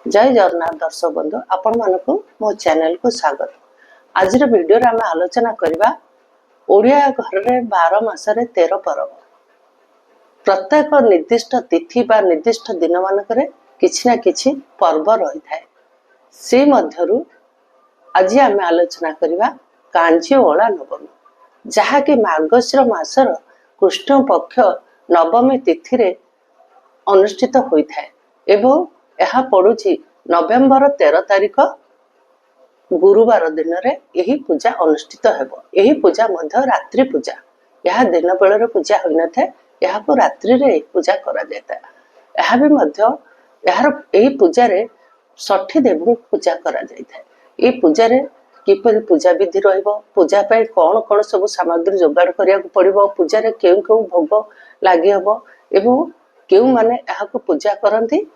जय जगन्नाथ दर्शक बंधु आपण मानक मो चैनल को स्वागत। आज वीडियो रे आम आलोचना करबा ओडिया घर रे 12 मासरे 13 पर्व। प्रत्येक निर्दिष्ट तिथि बा निर्दिष्ट दिन मानकरे किछि ना किछि पर्व रही थाए। से मध्यरु आज आम आलोचना करबा कांजी ओला नवमी, जहा कि मार्गशीर मासर कृष्ण पक्ष नवमी तिथि रे अनुष्ठित होई थाए एवं यह पड़ुछि नवेम्बर 13 तारिख गुरुवार दिन रे यही पूजा अनुष्ठित हेबो। यही पूजा मध्य रात्रि पूजा, यह दिन बेलर पूजा होई न थाए, यह को रात्रि रे पूजा करा जाता। यह भी मध्य यार यही पूजा रे 60 देवी पूजा करा जाता। ये पूजा रे किपरि पूजा विधि रहिबो, पूजा पे कौन कौन सब सामग्री जोगाड़ करिया को पड़िबो, पूजा रे केउ केउ भोग लागि हबो एवं केउ माने यह को पूजा करंती।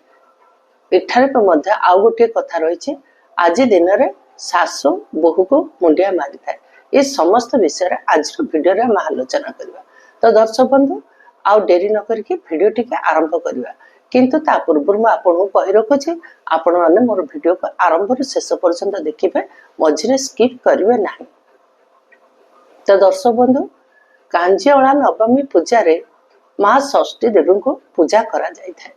एठारे पे मध्य आउ गोटे कथा रही, आज दिन रे सासु बहु को मुंडिया मारी थाए। ये समस्त विषय रे आज वीडियो रे हम आलोचना करबा। तो दर्शक बंधु आउ डेरी न करके वीडियो टिके आरंभ करबा, किंतु ता पूर्व में आपन कहि रखुछि आपण माने मोर वीडियो को आरंभ रे शेष पर्यंत देखिबे, मझिरे स्किप करिवे नाही। तो दर्शक बंधु कांजियोला नवमी पूजा रे मां षष्ठी देवी को पूजा करा जाय थाए,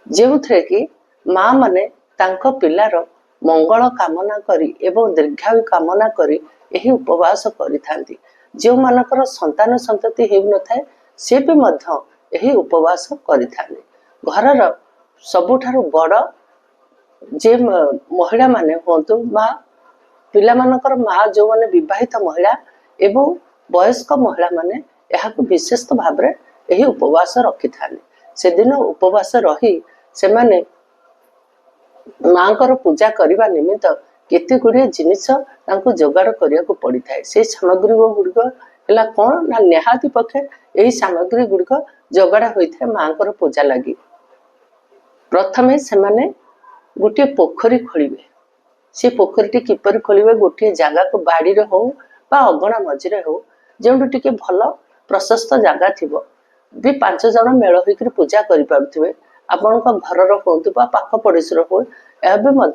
जेउथरे कि माँ माने तांको पिलार मंगल कामना करी एवं दीर्घायु कामना करी यही उपवास करिथांती। जो मानकर संतान संतति हेउ न थाए से भी मध्य यही उपवास करिथांती। घरर सबुठारु बड़ जे महिला माने होंतु माँ, पिला मानकर माँ जो माने विवाहित महिला एवं वयस्क महिला माने यह विशेष भाव रे यही उपवास रखि थांती। से दिन उपवास रही से माने मांकर पूजा करने निमित्त केते गुड़िए जिनिस जोगाड़ करिया को पड़ी थाए। से सामग्री गुड़िक है कौन ना निहाती पक्षे यही सामग्री गुड़िक जोगाड़ होता है मांकर पूजा लगी। प्रथमे से माने गोटे पोखरी खोलिबे। से पोखरी किपर खोलिबे, गोटे जगह को बाड़ी रे हो बा अगणा मझिरे हो, जो टिके भल प्रशस्त जगह थिबो भी 5 जन मेल होकर पूजा करि पारुथिबे। आपण घर हूँ पाख पड़ोसी हो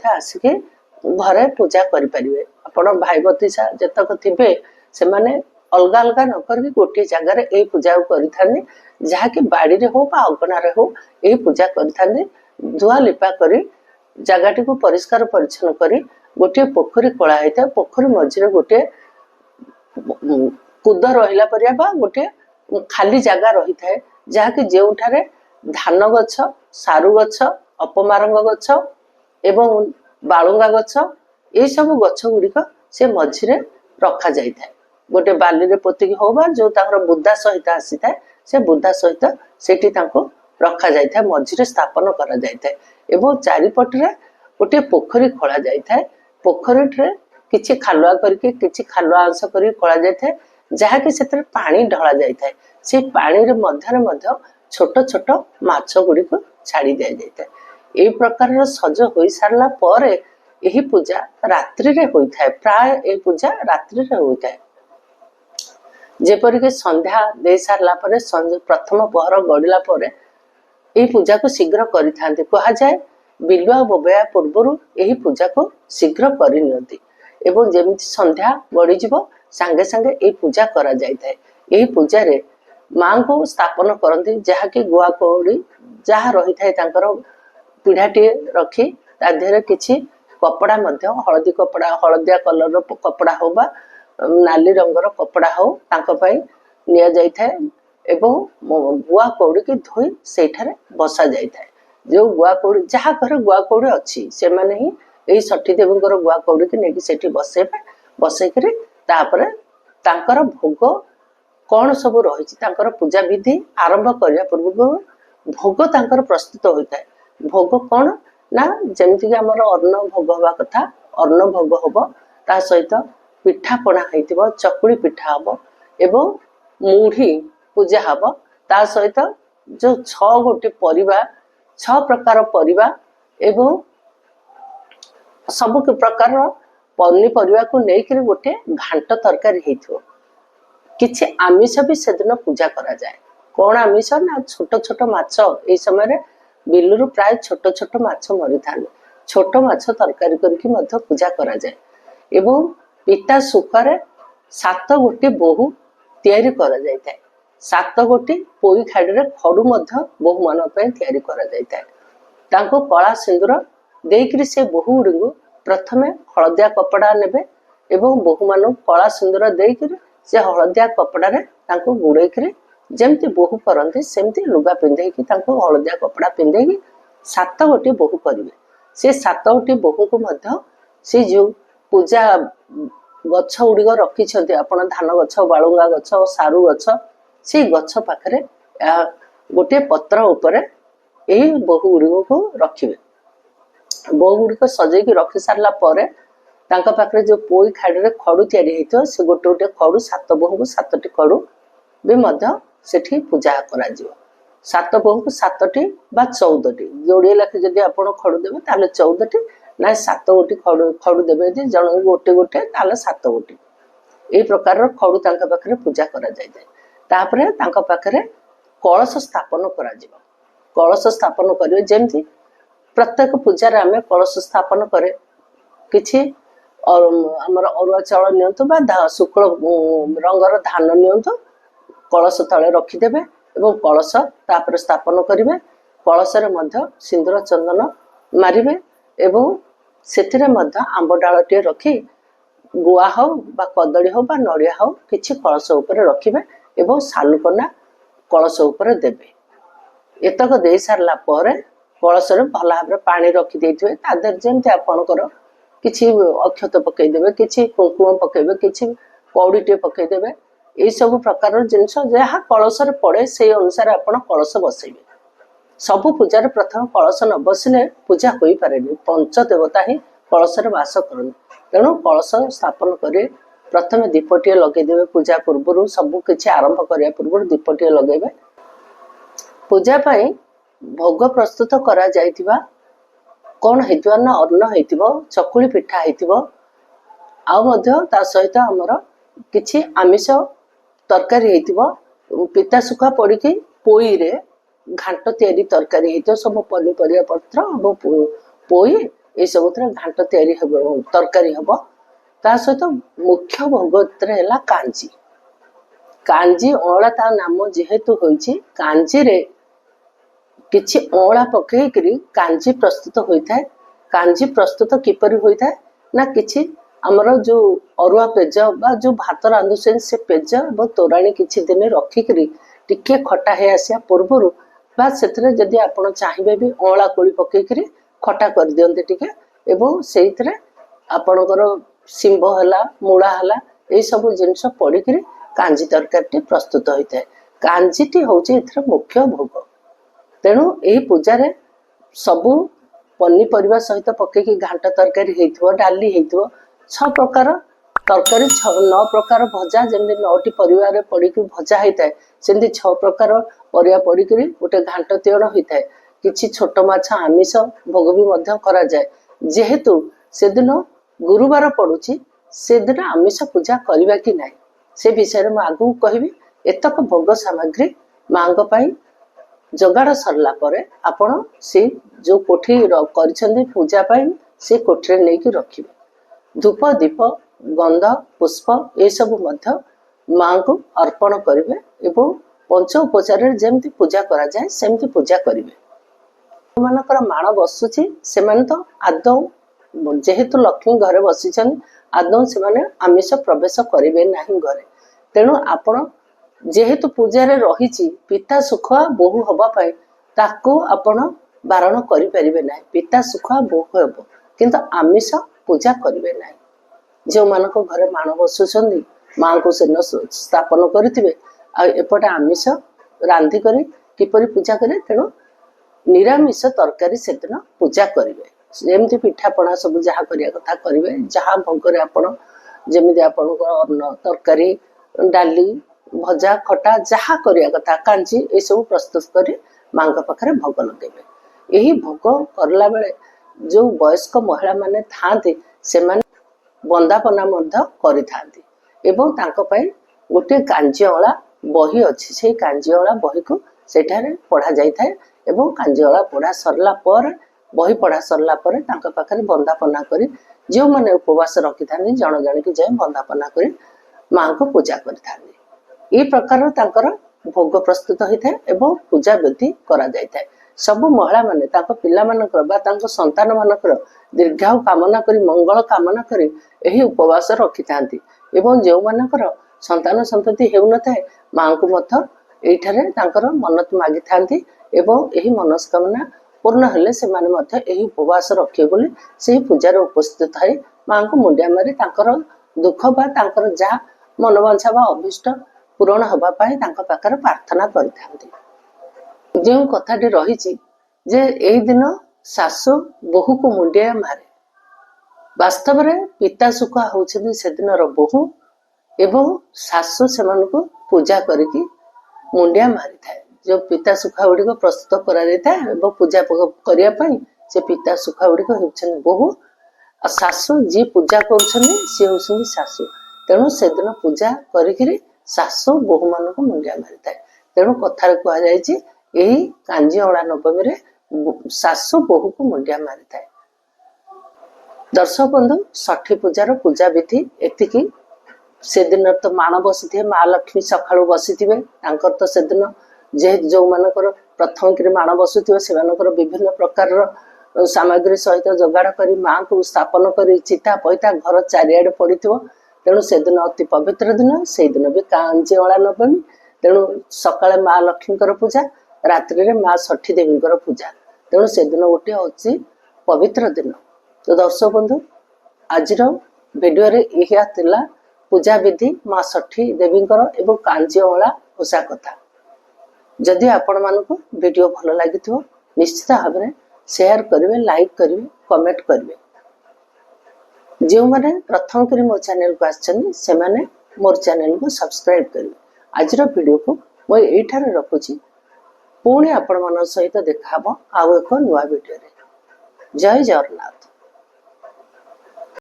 आसिके घरे पूजा करें। आपण भाई भतीजा जतक थे से अलग अलग न करके गोटे जगार यही पूजा करें, जहाँकि बाड़ी हो अगणार हो यही पूजा करें। धुआ लिपा कर जगह को परिष्कार परिच्छन कर गोटे पोखरी खोला होता है। पोखरी मझे गोटे कूद रहा पर गोटे खाली जगह रही है, जहाँकि जो धान गछ, सारू गछ, अपमारंग गछ एवं बालुंगा गछ ये सब गछ गुड़िक से मझिरे रखा जाय थाए। गोटे बाली रे पोतिकी होबा जो ताकर बुद्धा सहित आसी थाए, से बुद्धा सहित सेठी तांको रखा जाय थाए, मझिरे स्थापन करा जाय थाए एवं चारिपटरे गोटे पोखरी खोला जाय थाए। पोखरी रे किछि खालुआ करके किछि खालुआ अंश करी खोला जाय थाए, जहाँकि सेतरे पानी ढला जाय थाए। से पानी रे मध्य छोट छोट माछ गुड़िक छाड़ी दि जाए। यही प्रकार सज हो सारा पर यही पूजा रात्रि रे होता है। प्राय ये पूजा रात्रि रे होता है। जेपरिक संध्या दे सारा प्रथम पहर गड़ला यही पूजा को शीघ्र करिथांती। कहा जाए बिलुआ बोबया पूर्व यही पूजा को शीघ्र करनियंती एवं जेमिति संध्या गड़ीजिवो सांगे सांगे यही पूजा करा जायଥାଏ। यही पूजा रे मां को स्थापन करती, जहाँकि गुआ कौड़ी जहाँ रही थाए तांकर पीढ़ाटी रखी ता देहरे किछि कपड़ा मध्य हलदी कपड़ा, हलदिया कलर कपड़ा हो बा नाली रंगर कपड़ा हो तांको पई निया जाय थाए एवं गुआ कौड़ी की धोई सेठारे बसा जाय थाए। जो गुआ कौड़ी जहाँ घर गुआ कौड़ी अच्छी से माने ही एई 60 देवींकर गुआ कौड़ी की नेकी सेठी बसेबे। बसेकरी तापरे तांकर भोग कौन सब रही पूजा विधि आरंभ करने पूर्व भोग तांकर प्रस्तुत होता है। भोग कौन ना जमीक आमर अन्न भोग हवा कथा अन्न भोग हम, ता सहित पिठा पଣା होइतिबो, चकुली पिठा हम एवं मुढ़ी पूजा हम। ता सहित जो 6 गोटे परिबा 6 प्रकार परिबा एवं सब प्रकार पनीपरिया को लेकर गोटे घांट तरकारी होइथिबो। किछि आमिष भी सेदिन पूजा करा जाए। कौन आमिष ना छोट छोट माछ, ए समय बिलुरु प्राय छोट छोट माछ मरी था। छोट माछ तरकारी करके मध्य पूजा करा जाए एवं पिता सुखरे 7 गोटी बोहू तैयारी करा जाए 7 गोटी पोई खाड़ी खड़ू मध्य बोहू मान तैयारी करा जाए तांको कला सिंदूर देकरी से बोहू गुड़ी प्रथमे हलदिया कपड़ा नेबे एवं बोहू मान कला सिंदूर देकर से हलदिया कपड़ा गुड़े जमती बोहू करते सेमती लुगा पिंधे हलदिया कपड़ा पिंधे 7 गोटी बोहू करेंगे से 7 गोटी बोहू को मध्य से जो पूजा गछ गुड़िक रखिंट आपण धान गछ बालुंगा गछ सारू गछ से गछ पाखरे गोटे पत्र उपरे यही बोहू गुड़िक को रखिए बोहू गुड़िक सजेकी रखी सारा पर पाखे जो पोई खाड़ी खड़ू या से गोटे गोटे खड़ू 7 बोहू को 7टी खड़ू भी सेठी पूजा करा 7 बोहू को 7टी बा 14टी जोड़े लाखे जब आप खड़ू देवे 14टी ना 7 गोटी खड़ू देवे जन गोटे गोटे 7 गोटी यही प्रकार खड़ू पाखे पूजा करा जाए पाखे कलश स्थापन करा कलश स्थापन करेंगे जमती प्रत्येक पूजार आम कलश स्थापन करे किछि और आमर अरुआ चाउल नियंतु बा शुक्ल रंगर धान नियंतु कलश तले रखिदेवे एवं कलश तापर स्थापन करेंगे कलश सिंदूर चंदन मारिबे एवं सेथिरे मध्य आंब डालटे रखी गुआ हो बा कदली हो बा नड़िया हो किछि कलश उपरे रखिबे एवं सालुकना कलश उपरे देबे एतक दे सारला पर कलश भल भाव पानी रखी देथिबे तादर जेमते आपणकर किछि अक्षत पकईदेवे किछि कुंकुम पकईबे किछि कौड़ीटे पकईदेवे यही सब प्रकार जिनस जहाँ कलश पड़े से अनुसार आप कलश बसइबे सबु पूजार प्रथम कलश न बसिले पूजा हो पारे पंचदेवता ही कलश बास करते तेणु कलश स्थापन कर प्रथम दीपटे लगेदेवे पूजा पूर्व सबू किछि आरंभ करने पूर्व दीपटे लगेबे पूजा पाई भोग प्रस्तुत करा जाइतिबा कौन हेतिबा ना अन्न हेतिबो चकुली पिठा हेतिबो आ मध्य ता सहित हमर किछि आमिष तरकारी हेतिबो पिता सुखा पड़िकी पोई रे घांट तैयारी तरकारी हेतिबो सब पनिपरिया पत्र अब पोई ए सब घांट तैयारी हबो तरकारी हबो ता सहित मुख्य भोग हैला कांजी कांजी अळा ता नाम जेहेतु होइछि कांजी रे किछि अळा पकईकरी कांजी प्रस्तुत होता है कांजी प्रस्तुत किपरि होता है ना किछि हमर जो अरुआ पेज बा जो भात रांधुछन से पेज और तोराणी किछि दिन रखिकरी टिके खटा हे आसिया पूर्वरु बा सेथरे जदि आपण चाहिबे भी अळा कोली पकईकरी खटा कर दियंते टिके एवं सेइथरे आपणकर सिंब हला मूला हला ए सब जिंस पड़िकरी कांजी तरकारी प्रस्तुत होता है कांजीटी होछि एथरे मुख्य भोग तेणु यही पूजार सबू पनीपरिया सहित पकईकी घांट तरकारी हेइथिबो डाली हेइथिबो 6 प्रकार तरकारी 9 प्रकार भजा जमी 9टी परिवार पड़िकी भजा होता है सेमती 6 प्रकार परिया पड़िकी गोटे घांट तियण होता है किछि छोट माछ आमिष भोग भी मध्य करा जाए जेहेतु से दिन गुरुवार पड़ुछि से दिन आमिष पूजा करबा कि नाही से विषय में आगु कहबी एतक भोग सामग्री मांग पाई जगाड़ सरला परे आपण से जो कोठी करिसेंती पूजा पाई से कोठी रे नेकी रखिबे धूप दीप गंध पुष्प ए सब मध्य मां को अर्पण करिवे एवं पंच उपचार जेमती पूजा करा जाए सेमती पूजा करिवे मानकर माण बसुची से माने तो आदौ जेहेतु लक्ष्मी घरे बसिछन आदौ से माने आमिष प्रवेश करिवे नाही घरे तेणु आपण जेहेतु पूजार रही पिता सुखुआ बोहू हवा पाई ताको आपण बारण करें ना पिता सुखुआ बोहू हम किंतु आमिष पूजा करें ना जो मान घरे माण बसुंच माँ को सेन स्थापन करेंगे एपटे आमिष रांधिक किपर पूजा करें तेणु निरामिष तरकारी से दिन पूजा करेंगे जमी पिठापଣା सब जहाँ करिया कथा करेंगे जहाँ भोगरे आपण जमी आपण अन्न तरकारी डाली भजा खटा जहाँ करिया कथा कांजी ये सब प्रस्तुत कर माँ पाखे भोग लगे यही भोग करला बेले जो वयस्क महिला माने थांती से वंदापना करिथांती एवं तांको पई गोटे कांजीअला बही अच्छी से कांजीअला बही को सेठारे पढ़ा जाई थाए एवं कांजीअला पढ़ा सरला पर बही पढ़ा सरला परे तांका पाखरे बंदापना करी जो माने उपवास रखि थानी जण जण की जाय बंदापना करी मां को पूजा करि थानी। ए प्रकार तांकर भोग प्रस्तुत होता है एवं पूजा विधि करा जायता है। सब महिला माने तांको पिला मानकर बा तांको संतान मानकर दीर्घायु कामना करी मंगल कामना करी एही उपवास रखि थांती एवं जो मानकर संतान संतति हेउ न थाए मां को मथ एठारे तांकर मन्नत मागी थांती एवं एही मनस्कामना पूर्ण हेले से माने मथ एही उपवास रखिए बोली सेही पूजार उपस्थित थाए मां को मुंडिया मारी तांकर दुख बा तांकर जा मनोवांछा बा अभिष्ट पूरण हवा पाए तांका पाखरे प्रार्थना करि थांती। जो कथाटी रही जे एई दिन सासु बहु को मुंडिया मारे वास्तव में पिता सुख होउछन्ती से दिन बहु एवं सासु से पूजा करिकी मुंडिया मारी थाए। जो पिता सुखा गुड़िक प्रस्तुत कर पूजा करने से पिता सुखा गुड़िक होउछन्ती बहु आ सासु जी पूजा करुछन्ती सी होउछन्ती सासु। तेणु से दिन पूजा करिकी सासु बहु मान को मुंडिया मारी थाए। तेणु कथार कह जायछि एही कांजी अला नवमी रे सासु बहु को मुंडिया मारी थाए। दर्शक बंधु षठी पूजार पूजा विधि एतिकी से दिन तो माण बसी माँ लक्ष्मी सकाळु बसी तो से दिन जे जो मानकर प्रथम कि माण बसुवे से विभिन्न प्रकार सामग्री सहित जोगाड़ कर माँ को स्थापन कर चिता पैता घर चारिआडे पड़ी तेणु से दिन अति पवित्र दिन से दिन भी कांजी अला नवमी। तेणु सकाଳେ माँ लक्ष्मी पूजा रात्रि माँ षठी देवी पूजा तेणु से दिन गोटे हूँ पवित्र दिन। तो दर्शक बंधु आज भिडियो यह थिला पूजा विधि माँ षठी देवी एवं कांजी अला ओषा कथा। जदि आपण मानक वीडियो भल लगी निश्चित भाव में शेयर करेंगे लाइक करेंगे कमेंट करेंगे। जो मैंने प्रथम कर मो चैनल को आसे मोर चैनल को सब्सक्राइब करेंगे। आज वीडियो को मुझे रखुची पुणी आपण मान सहित देखा आउ एक नुआ वीडियो। जय जगन्नाथ।